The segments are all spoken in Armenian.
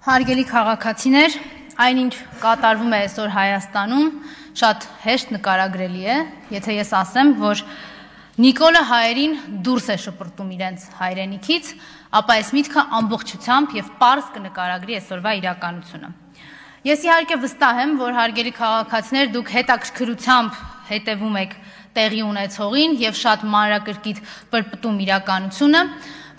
Հարգելի քաղաքացիներ, այնինչ կատարվում է այսօր Հայաստանում, շատ հեշտ նկարագրելի է, եթե ես ասեմ, որ Նիկոլը հայերին դուրս է շպրտում իրենց հայրենիքից, ապա այս միտքը ամբողջությամբ եւ պարզ կնկարագրի այսօրվա իրականությունը։ Ես իհարկե վստահ եմ, որ հարգելի քաղաքացիներ, դուք հետաքրքրությամբ հետևում եք տեղի ունեցողին եւ շատ մանրակրկիտ պրպտում իրականությունը,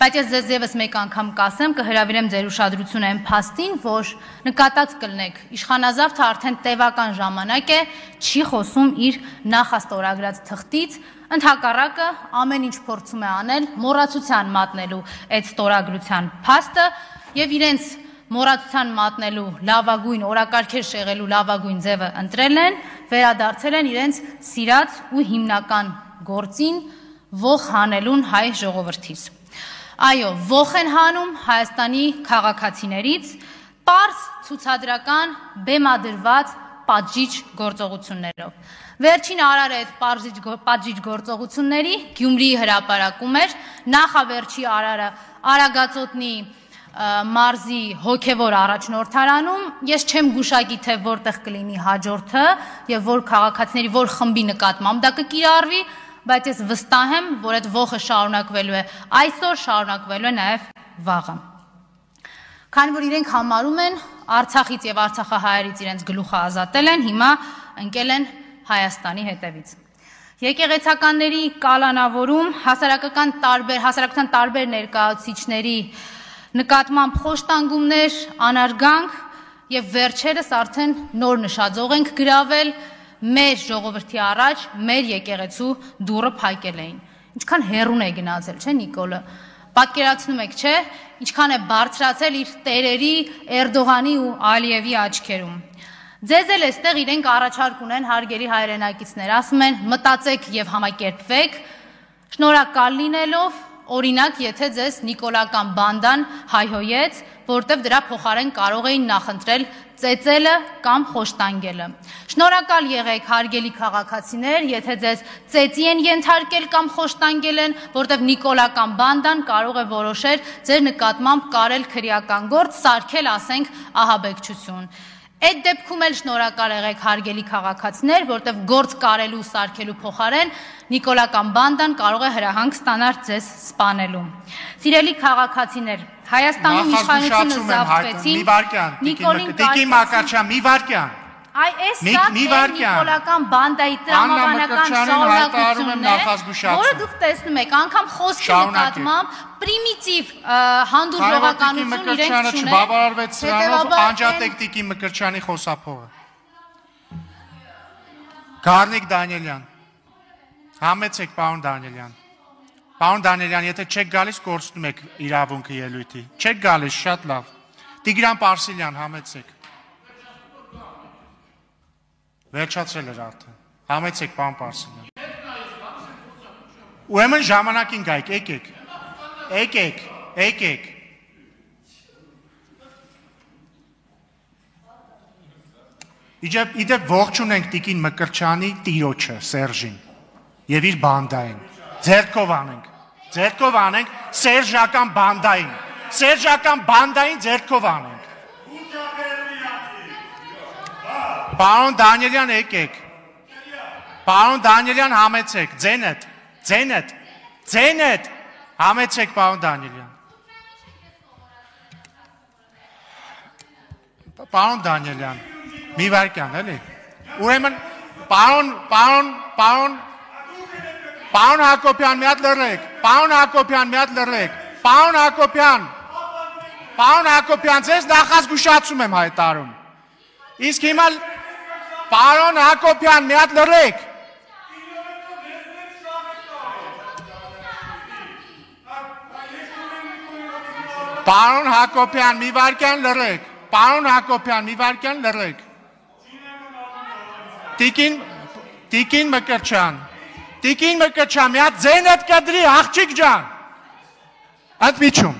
բայց ես ձեզ եւս մեկ անգամ կասեմ, կհրավիրեմ ձեր ուշադրությունը այն փաստին, որ նկատած կլինեք, իշխանազավթը արդեն տևական ժամանակ է չի խոսում իր նախաստորագրած թղթից, ընդհակառակը ամեն ինչ փորձում է անել մոռացության մատնելու այդ ստորագրության փաստը եւ իրենց մոռացության մատնելու լավագույն օրակարգեր շեղելու լավագույն ձևը ընտրել են, վերադարձել են իրենց սիրած ու հիմնական գործին ողջ հանելուն հայ ժողովրդից։ Այո, ողջ են հանում Հայաստանի քաղաքացիներից պարզ ցուցադրական բեմադրված պատժիչ գործողություններով։ Վերջին արարը այդ պատժիչ գործողությունների Գյումրիի հրապարակում էր, նախավերջի արարը Արագածոտնի մարզի հոգևոր առաջնորդարանում, ես չեմ գուշակի, թե որտեղ կլինի հաջորդը եւ որ քաղաքացիների որ խմբի նկատմամբ դա կկիրառվի, բայց ես վստահ եմ, որ այդ ողը շարունակվելու է այսօր, շարունակվելու է նաեւ վաղը։ Քանի որ իրենք համարում են Արցախից եւ արցախահայերից իրենց գլուխը ազատել են, հիմա ընկել են Հայաստանի հետևից։ Եկեղեցականների կալանավորում, հասարակության տարբեր ներկայացուցիչների նկատմամբ խոշտանգումներ, անարգանք եւ վերջերս արդեն նոր նշաձող ենք գրավել մեր ժողովրդի առաջ, մեր եկեղեցու դուռը փակել էին։ Ինչքան հեռուն է գնացել, չէ՞ Նիկոլը։ Պատկերացնում եք, չէ՞, ինչքան է բարձրացել իր տերերի Էրդողանի ու Ալիևի աչքերում։ Ձեզ էլ էստեղ իրենք առաջարկ ունեն հարգելի հայրենակիցներ, ասում են մտածեք եւ համակերպվեք, շնորհակալ լինելով, օրինակ, եթե ձեզ նիկոլական բանդան հայհոյեց, որտեվ դրա փոխարեն կարող էին նախընտրել ծեծելը կամ խոշտանգելը։ Շնորհակալ եղեք հարգելի քաղաքացիներ, եթե ձեզ ծեծի են ենթարկել կամ խոշտանգել են, որտեվ նիկոլական բանդան կարող է որոշել ձեր նկատմամբ կարել քրեական գործ, սարքել, ասենք, ահաբեկչություն։ Այդ դեպքում էլ շնորհակալ եղեք հարգելի քաղաքացիներ, որտեվ գործ կարելու սարքելու փոխարեն նիկոլական բանդան կարող է հրահանգ ստանալ ձեզ սպանելու։ Սիրելի քաղաքացիներ, Հայաստանում իշխանությունը զավթվեցին, Տիկին Մակարչյան, մի վարքյան։ Այ այս սա նիկոլական բանդայի տրամաբանական շարունակությունն է, որը դուք տեսնում եք, անգամ խոսքի նկատմամբ պրիմիտիվ հանդուրժողականություն իրենք չունեն։ Չբավարարվեց սրանով, անջատեք Տիկին Մկրտչյանի խոսափողը։ Գառնիկ Դանիելյան, համեցեք պարոն Դանիելյան։ Պարոն Դանիելյան, եթե չեք գալիս, կորցնում եք իրավունքը ելույթի։ Չեք գալիս, շատ լավ։ Տիգրան Պարսիլյան, համեցեք։ Վերջացրել էր արդեն։ Համեցեք պարոն Պարսիլյան։ Ուրեմն ժամանակին գայք, եկեք։ Իդեպ ողջունենք Տիկին Մկրտչյանի տիրոջը, Սերժին, եւ իր բանդային։ Ձերքով անենք սերժական բանդային ձերքով անենք։ Պարոն Դանիելյան, եկեք։ Պարոն Դանիելյան, համեցեք, ձենդ, համեցեք պարոն Դանիելյան։ Պարոն Դանիելյան, մի վարքյան, էլի։ Ուրեմն, պարոն Հակոբյան, մի հատ լռեք, պարոն Հակոբյան, ձեզ նախազգուշացում եմ հայտարարում։ Իսկ հիմա պարոն Հակոբյան, մի հատ լռեք։ Պարոն Հակոբյան, մի վարքյան լռեք։ Տիկին Մկրտչյան, մի հատ ձենդ կդրի, աղջիկ ջան։ Ընդմիջում։